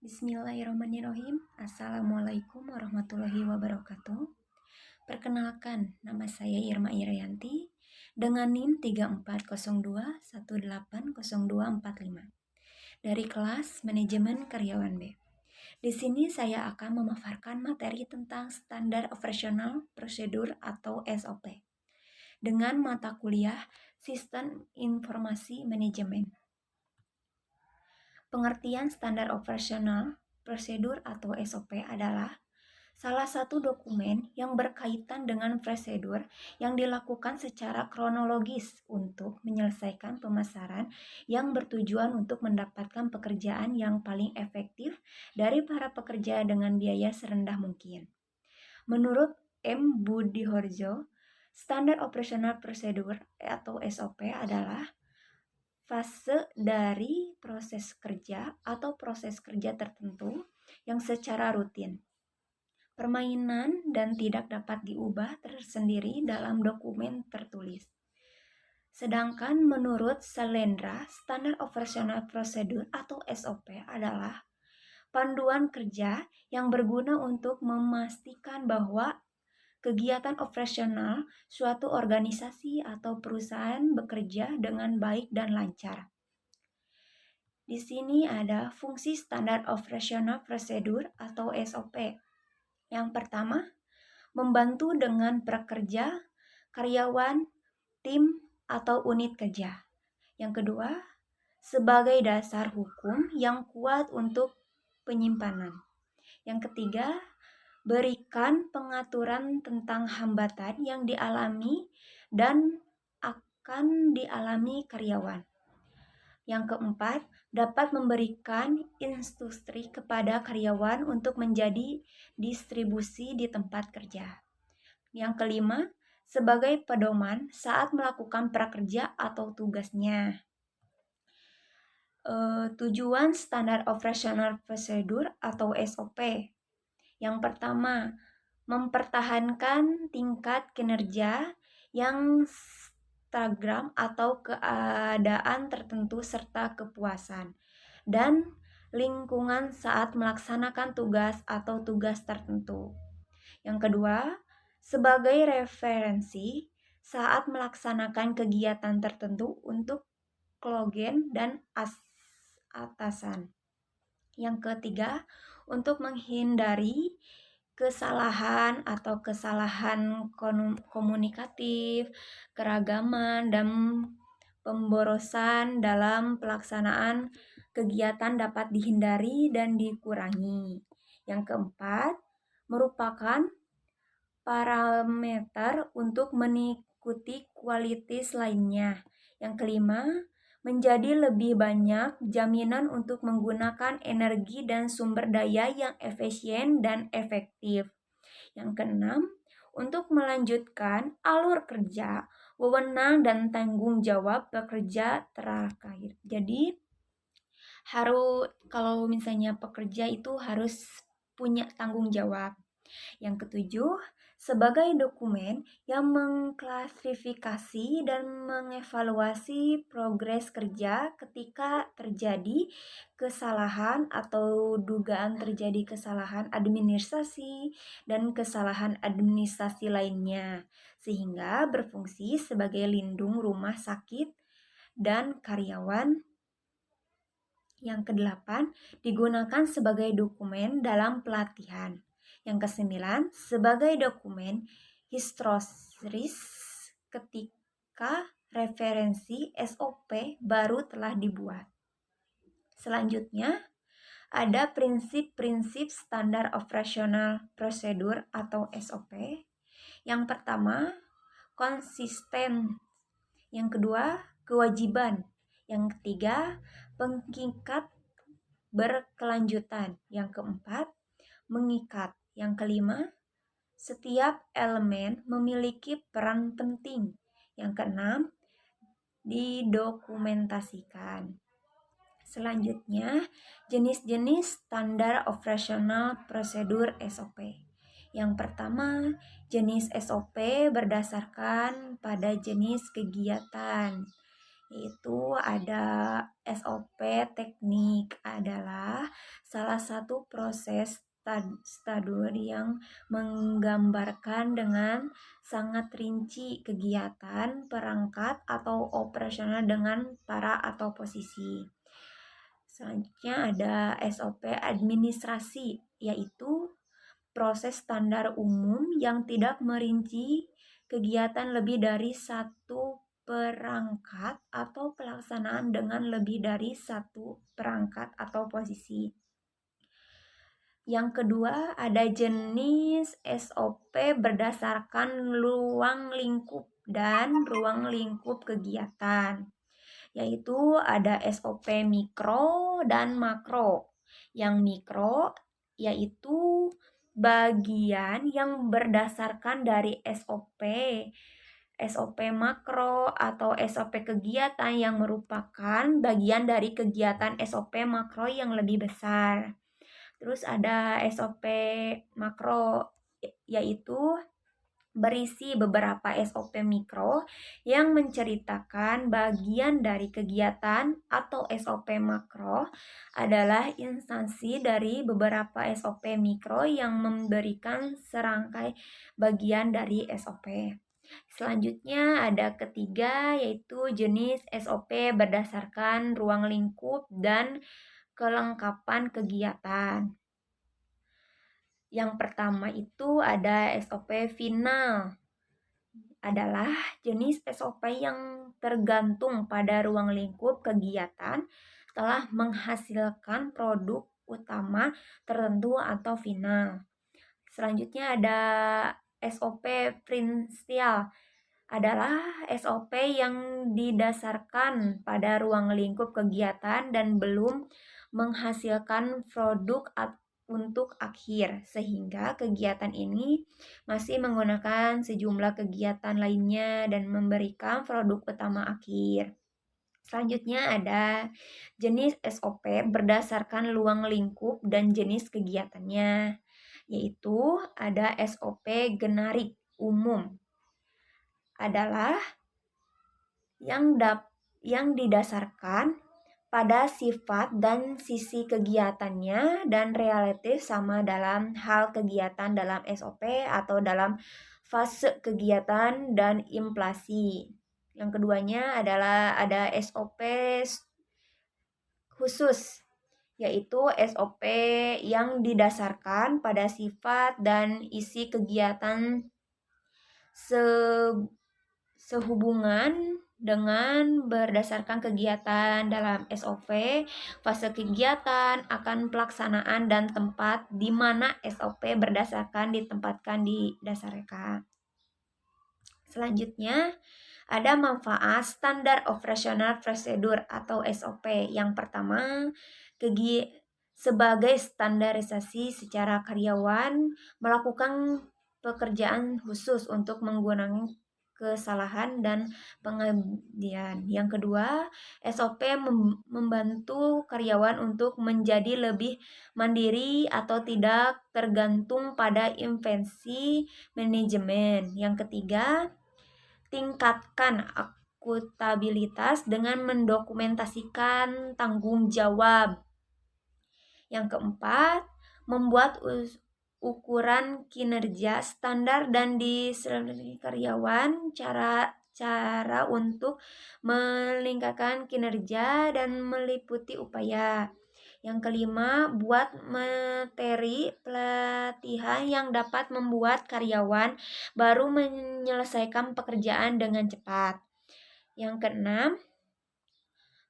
Bismillahirrahmanirrahim. Assalamualaikum warahmatullahi wabarakatuh. Perkenalkan, nama saya Irma Irianti dengan NIM 3402180245 dari kelas Manajemen Karyawan B. Di sini saya akan memaparkan materi tentang standar operasional prosedur atau SOP dengan mata kuliah Sistem Informasi Manajemen. Pengertian standar operasional prosedur atau SOP adalah salah satu dokumen yang berkaitan dengan prosedur yang dilakukan secara kronologis untuk menyelesaikan pemasaran yang bertujuan untuk mendapatkan pekerjaan yang paling efektif dari para pekerja dengan biaya serendah mungkin. Menurut M. Budihorjo, standar operasional prosedur atau SOP adalah fase dari proses kerja atau proses kerja tertentu yang secara rutin, permainan dan tidak dapat diubah tersendiri dalam dokumen tertulis. Sedangkan menurut Salendra, standar operasional prosedur atau SOP adalah panduan kerja yang berguna untuk memastikan bahwa kegiatan operasional suatu organisasi atau perusahaan bekerja dengan baik dan lancar. Di sini ada fungsi standar operasional prosedur atau SOP. Yang pertama, membantu dengan prakerja, karyawan, tim, atau unit kerja. Yang kedua, sebagai dasar hukum yang kuat untuk penyimpanan. Yang ketiga, berikan pengaturan tentang hambatan yang dialami dan akan dialami karyawan. Yang keempat, dapat memberikan instruksi kepada karyawan untuk menjadi distribusi di tempat kerja. Yang kelima, sebagai pedoman saat melakukan prakerja atau tugasnya. Tujuan standar operasional prosedur atau SOP. Yang pertama, mempertahankan tingkat kinerja yang stagram atau keadaan tertentu serta kepuasan dan lingkungan saat melaksanakan tugas atau tugas tertentu. Yang kedua, sebagai referensi saat melaksanakan kegiatan tertentu untuk klien dan atasan. Yang ketiga, untuk menghindari kesalahan atau kesalahan komunikatif, keragaman, dan pemborosan dalam pelaksanaan kegiatan dapat dihindari dan dikurangi. Yang keempat, merupakan parameter untuk mengikuti kualitas lainnya. Yang kelima, menjadi lebih banyak jaminan untuk menggunakan energi dan sumber daya yang efisien dan efektif. Yang keenam, untuk melanjutkan alur kerja, wewenang dan tanggung jawab pekerja terakhir. Jadi kalau misalnya pekerja itu harus punya tanggung jawab. Yang ketujuh, sebagai dokumen yang mengklasifikasi dan mengevaluasi progres kerja ketika terjadi kesalahan atau dugaan terjadi kesalahan administrasi dan kesalahan administrasi lainnya, sehingga berfungsi sebagai lindung rumah sakit dan karyawan. Yang kedelapan, digunakan sebagai dokumen dalam pelatihan. Yang kesembilan, sebagai dokumen historis ketika referensi SOP baru telah dibuat. Selanjutnya, ada prinsip-prinsip standar operasional prosedur atau SOP. Yang pertama, konsisten. Yang kedua, kewajiban. Yang ketiga, pengikat berkelanjutan. Yang keempat, mengikat. Yang kelima, setiap elemen memiliki peran penting. Yang keenam, didokumentasikan. Selanjutnya, jenis-jenis standar operasional prosedur SOP. Yang pertama, jenis SOP berdasarkan pada jenis kegiatan. Yaitu ada SOP teknik adalah salah satu proses study yang menggambarkan dengan sangat rinci kegiatan, perangkat, atau operasional dengan para atau posisi. Selanjutnya ada SOP administrasi, yaitu proses standar umum yang tidak merinci kegiatan lebih dari satu perangkat atau pelaksanaan dengan lebih dari satu perangkat atau posisi. Yang kedua, ada jenis SOP berdasarkan ruang lingkup dan ruang lingkup kegiatan, yaitu ada SOP mikro dan makro. Yang mikro yaitu bagian yang berdasarkan dari SOP makro atau SOP kegiatan yang merupakan bagian dari kegiatan SOP makro yang lebih besar. Terus ada SOP makro yaitu berisi beberapa SOP mikro yang menceritakan bagian dari kegiatan, atau SOP makro adalah instansi dari beberapa SOP mikro yang memberikan serangkai bagian dari SOP. Selanjutnya ada ketiga, yaitu jenis SOP berdasarkan ruang lingkup dan kelengkapan kegiatan. Yang pertama itu ada SOP final, adalah jenis SOP yang tergantung pada ruang lingkup kegiatan telah menghasilkan produk utama tertentu atau final. Selanjutnya ada SOP prinsial, adalah SOP yang didasarkan pada ruang lingkup kegiatan dan belum menghasilkan produk untuk akhir, sehingga kegiatan ini masih menggunakan sejumlah kegiatan lainnya dan memberikan produk utama akhir. Selanjutnya ada jenis SOP berdasarkan ruang lingkup dan jenis kegiatannya, yaitu ada SOP generik umum, adalah yang didasarkan pada sifat dan sisi kegiatannya dan relatif sama dalam hal kegiatan dalam SOP atau dalam fase kegiatan dan inflasi. Yang keduanya adalah ada SOP khusus, yaitu SOP yang didasarkan pada sifat dan isi kegiatan sehubungan dengan berdasarkan kegiatan dalam SOP, fase kegiatan, akan pelaksanaan, dan tempat di mana SOP berdasarkan ditempatkan di dasar reka. Selanjutnya, ada manfaat standar operasional prosedur atau SOP. Yang pertama, sebagai standarisasi secara karyawan melakukan pekerjaan khusus untuk mengurangi kesalahan dan pengabdian. Yang kedua, SOP membantu karyawan untuk menjadi lebih mandiri atau tidak tergantung pada intervensi manajemen. Yang ketiga, tingkatkan akuntabilitas dengan mendokumentasikan tanggung jawab. Yang keempat, membuat ukuran kinerja standar dan disertai karyawan cara untuk meningkatkan kinerja dan meliputi upaya. Yang kelima, buat materi pelatihan yang dapat membuat karyawan baru menyelesaikan pekerjaan dengan cepat. Yang keenam,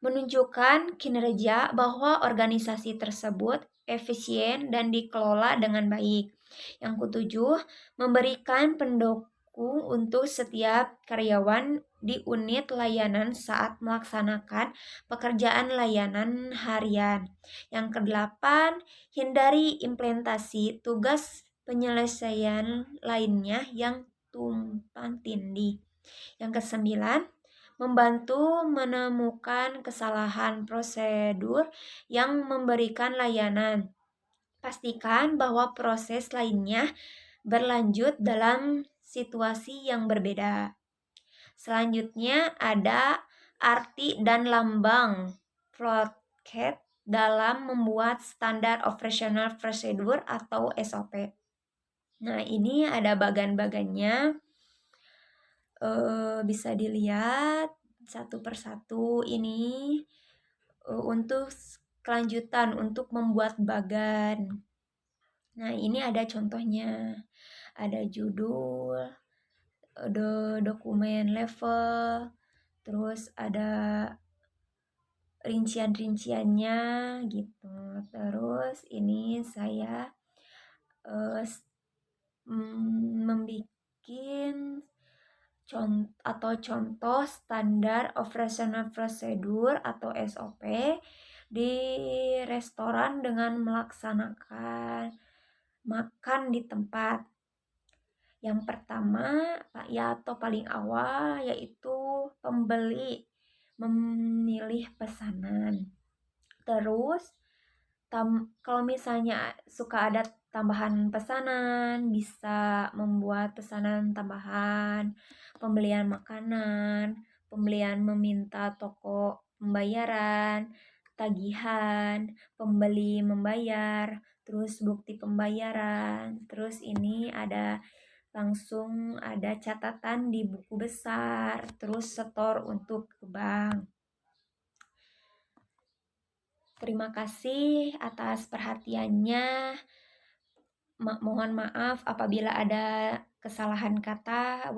menunjukkan kinerja bahwa organisasi tersebut efisien dan dikelola dengan baik. Yang ketujuh, memberikan pendukung untuk setiap karyawan di unit layanan saat melaksanakan pekerjaan layanan harian. Yang kedelapan, hindari implementasi tugas penyelesaian lainnya yang tumpang tindih. Yang kesembilan, membantu menemukan kesalahan prosedur yang memberikan layanan. Pastikan bahwa proses lainnya berlanjut dalam situasi yang berbeda. Selanjutnya ada arti dan lambang FloatCat dalam membuat standar operational procedure atau SOP. Nah, ini ada bagan-bagannya. Bisa dilihat satu persatu ini untuk kelanjutan untuk membuat bagan. Nah, ini ada contohnya. Ada judul, ada dokumen level, terus ada rincian-rinciannya gitu. Terus ini saya membuat contoh standar operational procedure atau SOP di restoran dengan melaksanakan makan di tempat. Yang pertama ya atau paling awal yaitu pembeli memilih pesanan. Terus kalau misalnya suka ada tambahan pesanan, bisa membuat pesanan tambahan, pembelian makanan, pembelian meminta toko pembayaran, tagihan, pembeli membayar, terus bukti pembayaran. Terus ini langsung ada catatan di buku besar, terus setor untuk ke bank. Terima kasih atas perhatiannya. Mohon maaf apabila ada kesalahan kata.